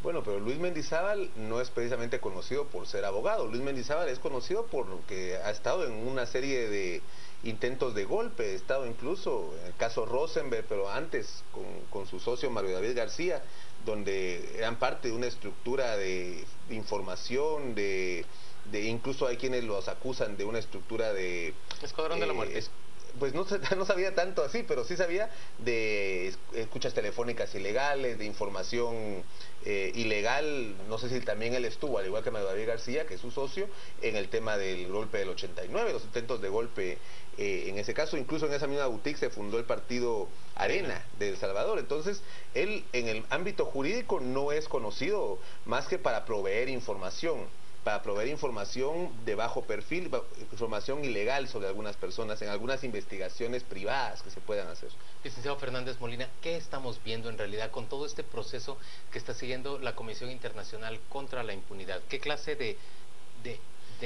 Speaker 17: Bueno, pero Luis Mendizábal no es precisamente conocido por ser abogado. Luis Mendizábal es conocido porque ha estado en una serie de intentos de golpe, ha estado incluso en el caso Rosenberg, pero antes con su socio Mario David García, donde eran parte de una estructura de información, incluso hay quienes los acusan de una estructura de...
Speaker 11: Escuadrón de la Muerte.
Speaker 17: Pues no sabía tanto así, pero sí sabía de escuchas telefónicas ilegales, de información ilegal. No sé si también él estuvo, al igual que Mario David García, que es su socio, en el tema del golpe del 89, los intentos de golpe en ese caso. Incluso en esa misma boutique se fundó el partido Arena de El Salvador. Entonces, él en el ámbito jurídico no es conocido más que para proveer información de bajo perfil, información ilegal sobre algunas personas, en algunas investigaciones privadas que se puedan hacer.
Speaker 11: Licenciado Fernández Molina, ¿qué estamos viendo en realidad con todo este proceso que está siguiendo la Comisión Internacional contra la Impunidad? ¿Qué clase de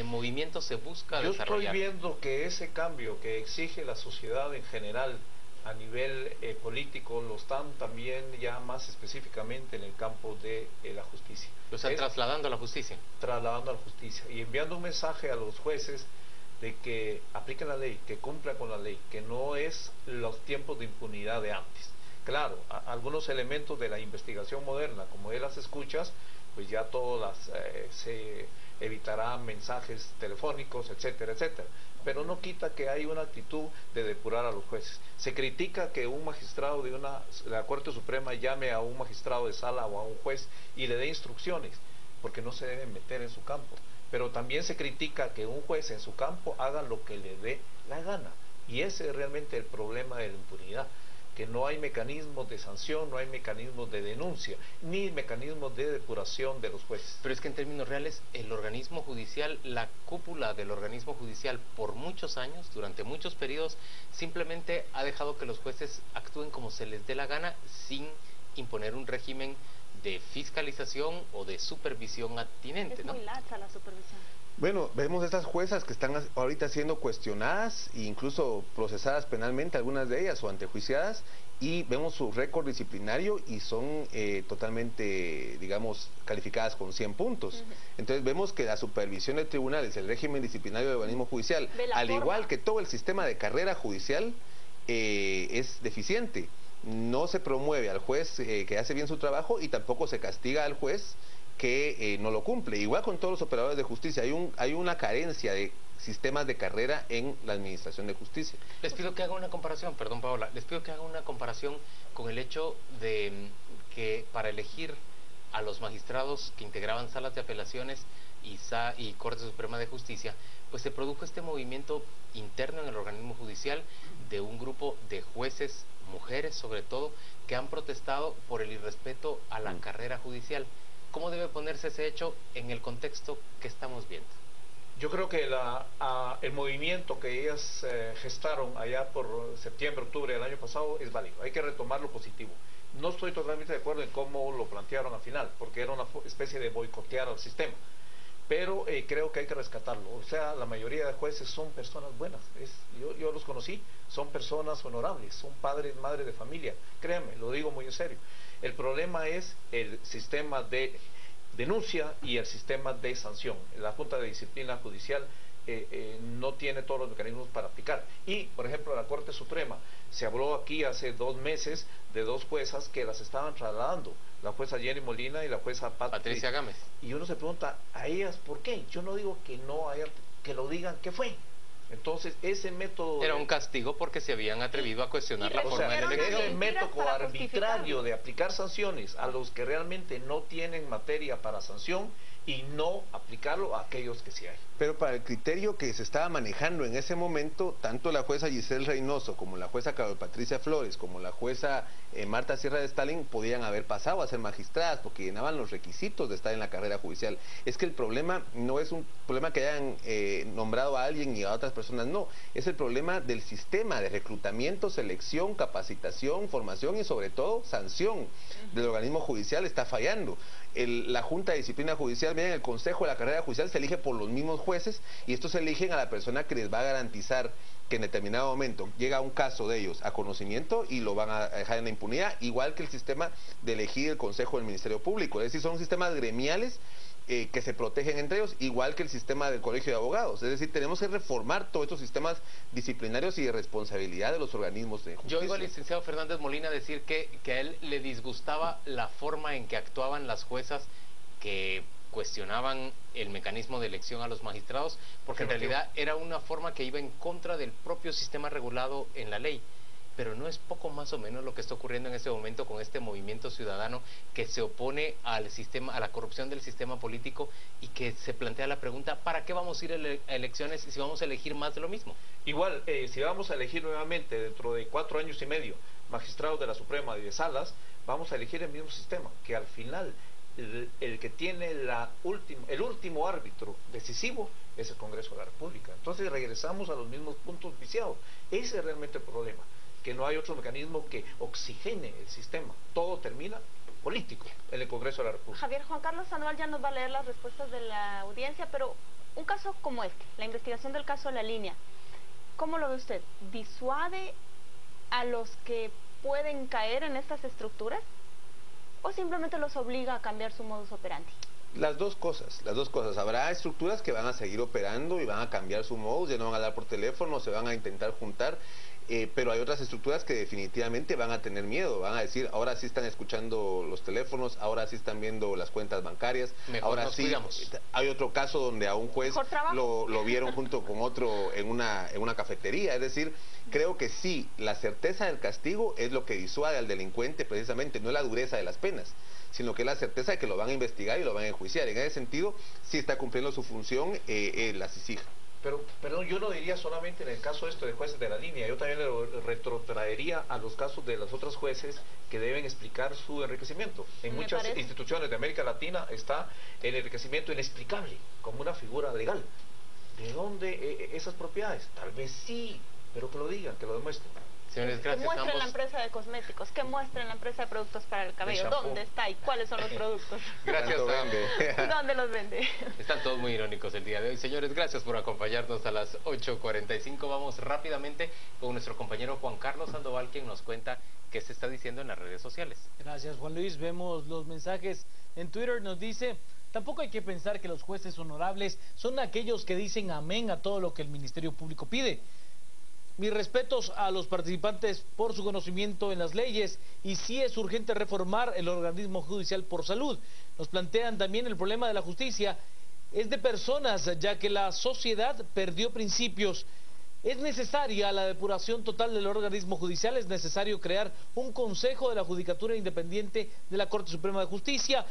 Speaker 11: movimiento se busca desarrollar?
Speaker 16: Yo estoy viendo que ese cambio que exige la sociedad en general a nivel político lo están también ya más específicamente en el campo de la justicia.
Speaker 11: Lo están trasladando a la justicia.
Speaker 16: Trasladando a la justicia y enviando un mensaje a los jueces de que apliquen la ley, que cumplan con la ley, que no es los tiempos de impunidad de antes. Claro, algunos elementos de la investigación moderna, como de las escuchas, pues ya todas se evitarán mensajes telefónicos, etcétera, etcétera. Pero no quita que hay una actitud de depurar a los jueces. Se critica que un magistrado de la Corte Suprema llame a un magistrado de sala o a un juez y le dé instrucciones, porque no se deben meter en su campo. pero también se critica que un juez en su campo haga lo que le dé la gana. Y ese es realmente el problema de la impunidad, que no hay mecanismos de sanción, no hay mecanismos de denuncia, ni mecanismos de depuración de los jueces.
Speaker 11: Pero es que en términos reales, el organismo judicial, la cúpula del organismo judicial, por muchos años, durante muchos periodos, simplemente ha dejado que los jueces actúen como se les dé la gana, sin imponer un régimen de fiscalización o de supervisión atinente, ¿no?
Speaker 12: Es muy laxa la supervisión.
Speaker 17: Bueno, vemos estas juezas que están ahorita siendo cuestionadas e incluso procesadas penalmente, algunas de ellas, o antejuiciadas, y vemos su récord disciplinario y son totalmente, digamos, calificadas con 100 puntos. Entonces vemos que la supervisión de tribunales, el régimen disciplinario del organismo judicial, al igual que todo el sistema de carrera judicial, es deficiente. No se promueve al juez que hace bien su trabajo y tampoco se castiga al juez que no lo cumple. Igual con todos los operadores de justicia, hay una carencia de sistemas de carrera en la administración de justicia.
Speaker 11: Les pido que haga una comparación, perdón Paola, les pido que haga una comparación con el hecho de que para elegir a los magistrados que integraban salas de apelaciones y Corte Suprema de Justicia, pues se produjo este movimiento interno en el organismo judicial de un grupo de jueces, mujeres sobre todo, que han protestado por el irrespeto a la carrera judicial. ¿Cómo debe ponerse ese hecho en el contexto que estamos viendo?
Speaker 16: Yo creo que el movimiento que ellas gestaron allá por septiembre, octubre del año pasado es válido. Hay que retomar lo positivo. No estoy totalmente de acuerdo en cómo lo plantearon al final, porque era una especie de boicotear al sistema. Pero creo que hay que rescatarlo. O sea, la mayoría de jueces son personas buenas. Yo los conocí, son personas honorables, son padres, madres de familia. Créanme, lo digo muy en serio. El problema es el sistema de denuncia y el sistema de sanción. La Junta de Disciplina Judicial no tiene todos los mecanismos para aplicar. Y, por ejemplo, la Corte Suprema, se habló aquí hace 2 meses de 2 juezas que las estaban trasladando, la jueza Jenny Molina y la jueza
Speaker 11: Patricia Gámez.
Speaker 16: Y uno se pregunta, ¿a ellas por qué? Yo no digo que no haya, que lo digan qué fue. Entonces, ese método...
Speaker 11: Era un castigo porque se habían atrevido a cuestionar la forma de elección.
Speaker 16: Ese método arbitrario de aplicar sanciones a los que realmente no tienen materia para sanción y no aplicarlo a aquellos que sí hay.
Speaker 17: Pero para el criterio que se estaba manejando en ese momento, tanto la jueza Giselle Reynoso como la jueza Carol Patricia Flores, como la jueza Marta Sierra de Stalin, podían haber pasado a ser magistradas porque llenaban los requisitos de estar en la carrera judicial. Es que el problema no es un problema que hayan nombrado a alguien y a otras personas, no. Es el problema del sistema de reclutamiento, selección, capacitación, formación y sobre todo sanción del organismo judicial está fallando. La Junta de Disciplina Judicial, miren, el Consejo de la Carrera Judicial se elige por los mismos jueces y estos eligen a la persona que les va a garantizar que en determinado momento llega un caso de ellos a conocimiento y lo van a dejar en la impunidad, igual que el sistema de elegir el Consejo del Ministerio Público. Es decir, son sistemas gremiales que se protegen entre ellos, igual que el sistema del Colegio de Abogados. Es decir, tenemos que reformar todos estos sistemas disciplinarios y de responsabilidad de los organismos de justicia.
Speaker 11: Yo oigo al licenciado Fernández Molina decir que a él le disgustaba la forma en que actuaban las juezas que cuestionaban el mecanismo de elección a los magistrados, porque en realidad era una forma que iba en contra del propio sistema regulado en la ley. Pero no es poco más o menos lo que está ocurriendo en este momento con este movimiento ciudadano que se opone al sistema, a la corrupción del sistema político y que se plantea la pregunta, ¿para qué vamos a ir a elecciones si vamos a elegir más de lo mismo?
Speaker 16: Igual, si vamos a elegir nuevamente dentro de 4 años y medio magistrados de la Suprema y de salas, vamos a elegir el mismo sistema, que al final el que tiene el último árbitro decisivo es el Congreso de la República. Entonces regresamos a los mismos puntos viciados. Ese es realmente el problema, que no hay otro mecanismo que oxigene el sistema. Todo termina político en el Congreso de la República.
Speaker 12: Javier, Juan Carlos Sandoval ya nos va a leer las respuestas de la audiencia, pero un caso como este, la investigación del caso de La Línea, ¿cómo lo ve usted? ¿Disuade a los que pueden caer en estas estructuras o simplemente los obliga a cambiar su modus operandi?
Speaker 17: Las dos cosas. Habrá estructuras que van a seguir operando y van a cambiar su modus, ya no van a hablar por teléfono, se van a intentar juntar. pero hay otras estructuras que definitivamente van a tener miedo, van a decir, ahora sí están escuchando los teléfonos, ahora sí están viendo las cuentas bancarias,
Speaker 11: Mejor
Speaker 17: ahora sí
Speaker 11: cuidamos.
Speaker 17: hay otro caso donde a un juez lo vieron junto con otro en una cafetería. Es decir, creo que sí, la certeza del castigo es lo que disuade al delincuente precisamente, no es la dureza de las penas, sino que es la certeza de que lo van a investigar y lo van a enjuiciar. En ese sentido, sí está cumpliendo su función la CICIG.
Speaker 16: Pero, perdón, yo no diría solamente en el caso de jueces de la línea, yo también le retrotraería a los casos de los otros jueces que deben explicar su enriquecimiento. En muchas instituciones de América Latina está el enriquecimiento inexplicable como una figura legal. ¿De dónde esas propiedades? Tal vez sí, pero que lo digan, que lo demuestren.
Speaker 11: Señores,
Speaker 12: que muestren la empresa de cosméticos, que muestren la empresa de productos para el cabello, dónde está y cuáles son los productos.
Speaker 11: Gracias.
Speaker 12: ¿Dónde los vende?
Speaker 11: Están todos muy irónicos el día de hoy. Señores, gracias por acompañarnos a las 8:45. Vamos rápidamente con nuestro compañero Juan Carlos Sandoval, quien nos cuenta qué se está diciendo en las redes sociales.
Speaker 1: Gracias, Juan Luis. Vemos los mensajes en Twitter. Nos dice: tampoco hay que pensar que los jueces honorables son aquellos que dicen amén a todo lo que el Ministerio Público pide. Mis respetos a los participantes por su conocimiento en las leyes, y sí es urgente reformar el organismo judicial por salud. Nos plantean también el problema de la justicia es de personas, ya que la sociedad perdió principios. Es necesaria la depuración total del organismo judicial, es necesario crear un Consejo de la Judicatura Independiente de la Corte Suprema de Justicia.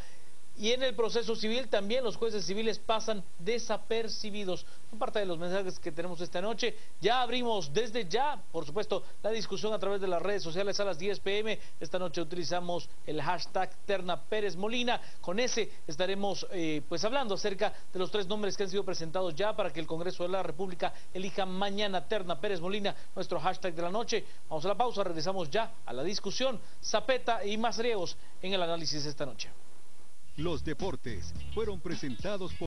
Speaker 1: Y en el proceso civil también los jueces civiles pasan desapercibidos. Son parte de los mensajes que tenemos esta noche. Ya abrimos desde ya, por supuesto, la discusión a través de las redes sociales a las 10 p.m. Esta noche utilizamos el hashtag Terna Pérez Molina. Con ese estaremos pues hablando acerca de los 3 nombres que han sido presentados ya para que el Congreso de la República elija mañana Terna Pérez Molina, nuestro hashtag de la noche. Vamos a la pausa, regresamos ya a la discusión. Zapeta y más riegos en el análisis esta noche.
Speaker 2: Los deportes fueron presentados por